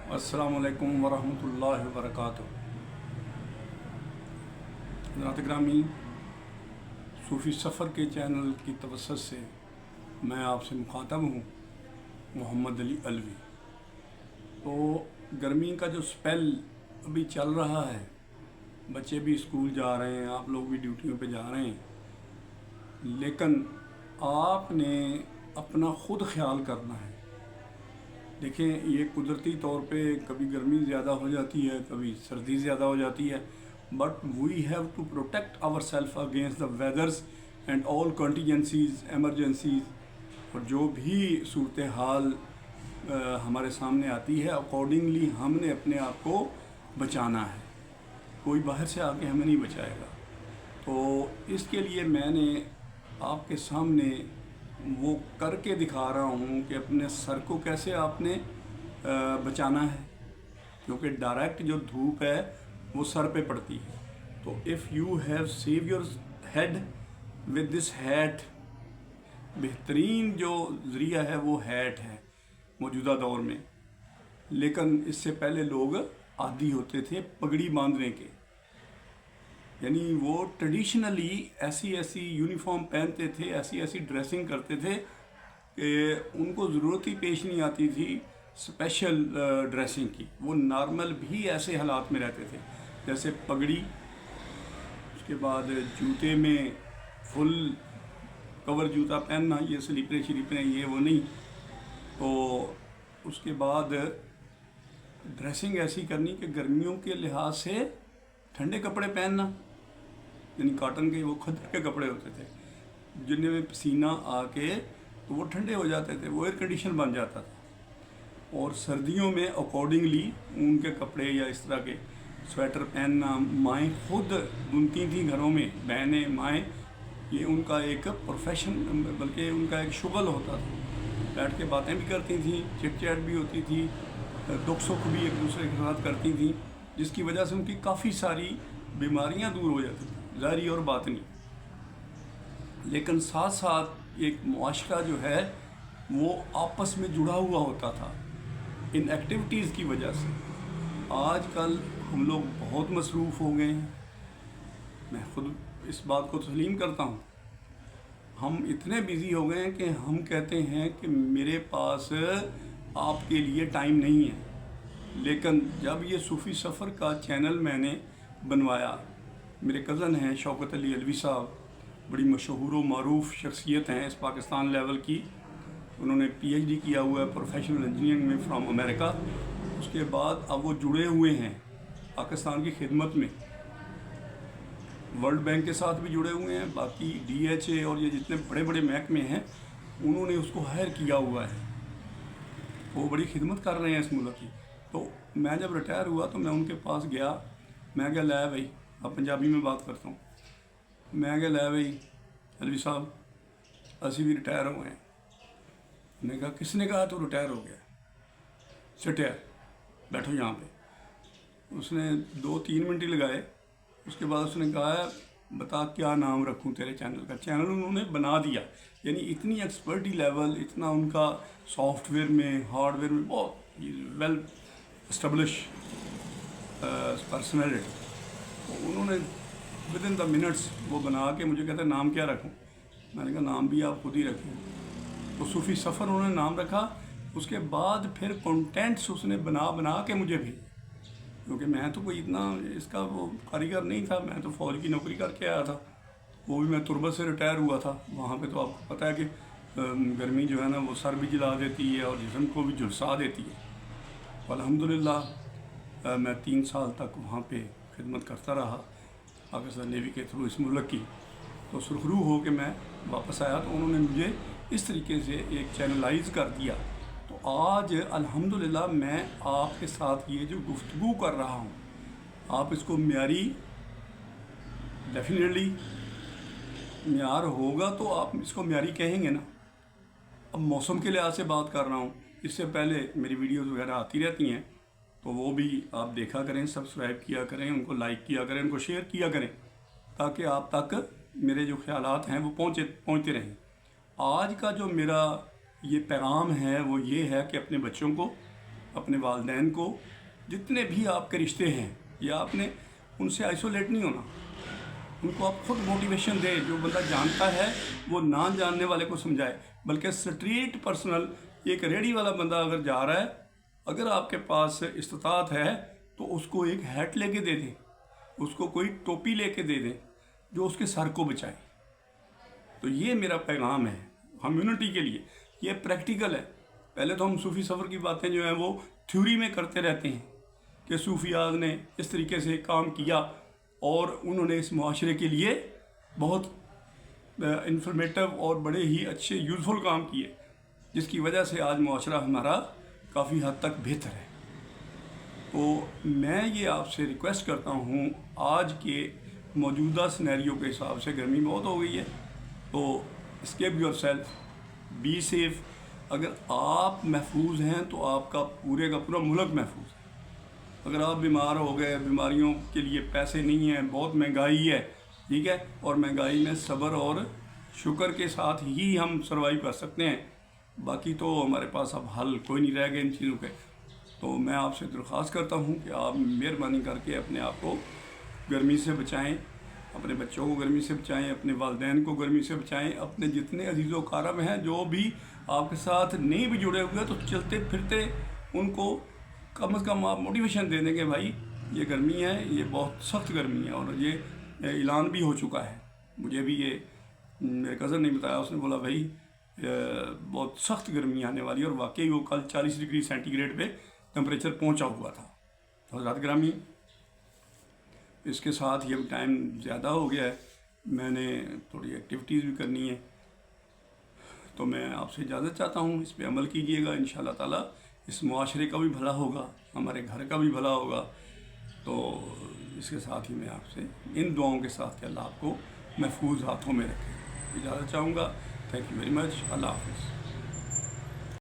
अस्सलामुअलैकुम वरहमतुल्लाहि वबरकातुहू। हज़रात ग्रामी, सूफ़ी सफ़र के चैनल की तवस्सुत से मैं आपसे मुखातब हूँ, मोहम्मद अली अलवी। तो गर्मी का जो स्पेल अभी चल रहा है, बच्चे भी स्कूल जा रहे हैं, आप लोग भी ड्यूटियों पे जा रहे हैं, लेकिन आपने अपना ख़ुद ख्याल करना है। देखें, ये कुदरती तौर पे कभी गर्मी ज़्यादा हो जाती है, कभी सर्दी ज़्यादा हो जाती है, but we have to protect our self against the weathers and all contingencies, emergencies. और जो भी सूरत हाल हमारे सामने आती है, अकॉर्डिंगली हमने अपने आप को बचाना है। कोई बाहर से आके हमें नहीं बचाएगा। तो इसके लिए मैंने आपके सामने वो करके दिखा रहा हूँ कि अपने सर को कैसे आपने बचाना है, क्योंकि डायरेक्ट जो धूप है वो सर पे पड़ती है। तो if you have save your head with this hat, बेहतरीन जो ज़रिया है वो हैट है मौजूदा दौर में। लेकिन इससे पहले लोग आदी होते थे पगड़ी बांधने के, यानी वो ट्रेडिशनली ऐसी ऐसी यूनिफॉर्म पहनते थे, ऐसी ऐसी ड्रेसिंग करते थे कि उनको ज़रूरत ही पेश नहीं आती थी स्पेशल ड्रेसिंग की। वो नॉर्मल भी ऐसे हालात में रहते थे, जैसे पगड़ी, उसके बाद जूते में फुल कवर जूता पहनना, ये स्लीपरें ये वो नहीं। तो उसके बाद ड्रेसिंग ऐसी करनी कि गर्मियों के लिहाज से ठंडे कपड़े पहनना, यानी कॉटन के वो खद्दर के कपड़े होते थे जिनमें में पसीना आके तो वो ठंडे हो जाते थे, वो एयर कंडीशन बन जाता था। और सर्दियों में अकॉर्डिंगली ऊन के कपड़े या इस तरह के स्वेटर पहनना। माएँ खुद बुनती थी घरों में, बहनें माएँ, ये उनका एक प्रोफेशन, बल्कि उनका एक शुगल होता था। बैठ के बातें भी करती थी, चिट चैट भी होती थी, दुख सुख भी एक दूसरे के साथ करती थी, जिसकी वजह से उनकी काफ़ी सारी बीमारियां दूर हो जाती थी, ज़ाहिरी और बातनी। लेकिन साथ साथ एक मुआशरा जो है वो आपस में जुड़ा हुआ होता था इन एक्टिविटीज़ की वजह से। आजकल हम लोग बहुत मसरूफ़ हो गए हैं, मैं खुद इस बात को तस्लीम करता हूँ। हम इतने बिज़ी हो गए हैं कि हम कहते हैं कि मेरे पास आपके लिए टाइम नहीं है। लेकिन जब ये सूफ़ी सफ़र का चैनल मैंने बनवाया, मेरे कज़न हैं शौकत अली अलवी साहब, बड़ी मशहूर व मारूफ़ शख्सियत हैं इस पाकिस्तान लेवल की। उन्होंने PhD किया हुआ है प्रोफेशनल इंजीनियरिंग में फ्रॉम अमेरिका। उसके बाद अब वो जुड़े हुए हैं पाकिस्तान की खिदमत में, वर्ल्ड बैंक के साथ भी जुड़े हुए हैं, बाकी DHA और ये जितने बड़े बड़े महकमे हैं उन्होंने उसको हायर किया हुआ है। वो बड़ी खिदमत कर रहे हैं इस मुल्क की। तो मैं जब रिटायर हुआ तो मैं उनके पास गया, मैं क्या लाया भाई, अब पंजाबी में बात करता हूँ, मैं क्या लाया भाई अलवी साहब, असी भी रिटायर हो गए। मैंने कहा किसने कहा तो रिटायर हो गया, सिट बैठो यहाँ पे। उसने 2-3 मिनट ही लगाए, उसके बाद उसने कहा बता क्या नाम रखूँ तेरे चैनल का। चैनल उन्होंने बना दिया, यानी इतनी एक्सपर्टी लेवल, इतना उनका सॉफ्टवेयर में, हार्डवेयर में बहुत वेल एस्टेब्लिश पर्सनैलिटी। तो उन्होंने विद इन द मिनट्स वो बना के मुझे कहते नाम क्या रखूं। मैंने कहा नाम भी आप खुद ही रखें। तो सूफ़ी सफ़र उन्होंने नाम रखा। उसके बाद फिर कंटेंट्स उसने बना के मुझे भेजे, क्योंकि मैं तो कोई इतना इसका वो कारीगर नहीं था, मैं तो फ़ौज की नौकरी करके आया था, वो भी मैं तुरबत से रिटायर हुआ था। वहाँ पे तो आपको पता है कि गर्मी जो है ना वो सर भी जला देती है और जिस्म को भी झुलसा देती है। अल्हम्दुलिल्लाह मैं 3 साल तक वहाँ पे खिदमत करता रहा पाकिस्तान नेवी के थ्रू इस मुल्क की। तो सुरखरू हो के मैं वापस आया तो उन्होंने मुझे इस तरीके से एक चैनलाइज कर दिया। तो आज अल्हम्दुलिल्लाह मैं आपके साथ ये जो गुफ्तगू कर रहा हूँ, आप इसको म्यारी, डेफिनेटली म्यार होगा तो आप इसको म्यारी कहेंगे ना। अब मौसम के लिहाज से बात कर रहा हूँ, इससे पहले मेरी वीडियोस वगैरह आती रहती हैं, तो वो भी आप देखा करें, सब्सक्राइब किया करें, उनको लाइक किया करें, उनको शेयर किया करें, ताकि आप तक मेरे जो ख्यालात हैं वो पहुँचते रहें। आज का जो मेरा ये पैगाम है वो ये है कि अपने बच्चों को اپنے والدین کو، جتنے بھی آپ کے رشتے ہیں، یا آپ نے ان سے آئسولیٹ نہیں ہونا، ان کو آپ خود موٹیویشن دیں. جو بندہ جانتا ہے وہ نہ جاننے والے کو سمجھائے. بلکہ اسٹریٹ پرسنل، ایک ریڑھی والا بندہ اگر جا رہا ہے، اگر آپ کے پاس استطاعت ہے تو اس کو ایک ہیٹ لے کے دے دیں، اس کو کوئی ٹوپی لے کے دے دیں جو اس کے سر کو بچائے. تو یہ میرا پیغام ہے کمیونٹی کے لیے. یہ پریکٹیکل ہے. پہلے تو ہم صوفی سفر کی باتیں جو ہیں وہ تھیوری میں کرتے رہتے ہیں کہ صوفیاء نے اس طریقے سے کام کیا اور انہوں نے اس معاشرے کے لیے بہت انفارمیٹو اور بڑے ہی اچھے یوزفل کام کیے، جس کی وجہ سے آج معاشرہ ہمارا کافی حد تک بہتر ہے. تو میں یہ آپ سے ریکویسٹ کرتا ہوں، آج کے موجودہ سینیریو کے حساب سے گرمی بہت ہو گئی ہے، تو escape your self, be safe. اگر آپ محفوظ ہیں تو آپ کا پورے کا پورا ملک محفوظ ہے. اگر آپ بیمار ہو گئے، بیماریوں کے لیے پیسے نہیں ہیں، بہت مہنگائی ہے، ٹھیک ہے، اور مہنگائی میں صبر اور شکر کے ساتھ ہی ہم سروائیو کر سکتے ہیں. باقی تو ہمارے پاس اب حل کوئی نہیں رہ گئے ان چیزوں کے. تو میں آپ سے درخواست کرتا ہوں کہ آپ مہربانی کر کے اپنے آپ کو گرمی سے بچائیں، اپنے بچوں کو گرمی سے بچائیں، اپنے والدین کو گرمی سے بچائیں، اپنے جتنے عزیز و اقارب ہیں جو بھی آپ کے ساتھ نہیں بھی جڑے ہوئے تو چلتے پھرتے ان کو کم از کم آپ موٹیویشن دے دیں کہ بھائی یہ گرمی ہے، یہ بہت سخت گرمی ہے، اور یہ اعلان بھی ہو چکا ہے. مجھے بھی یہ میرے کزن نے بتایا، اس نے بولا بھائی بہت سخت گرمی آنے والی ہے، اور واقعی وہ کل 40 ڈگری سینٹی گریڈ پہ ٹمپریچر پہنچا ہوا تھا. حضرات گرامی، اس کے ساتھ یہ ٹائم زیادہ ہو گیا ہے، میں نے تھوڑی ایکٹیویٹیز بھی کرنی ہے، تو میں آپ سے اجازت چاہتا ہوں. اس پہ عمل کیجئے گا، انشاءاللہ تعالیٰ اس معاشرے کا بھی بھلا ہوگا، ہمارے گھر کا بھی بھلا ہوگا. تو اس کے ساتھ ہی میں آپ سے ان دعاؤں کے ساتھ کہ اللہ آپ کو محفوظ ہاتھوں میں رکھے اجازت چاہوں گا. Thank you very much. Allah حافظ.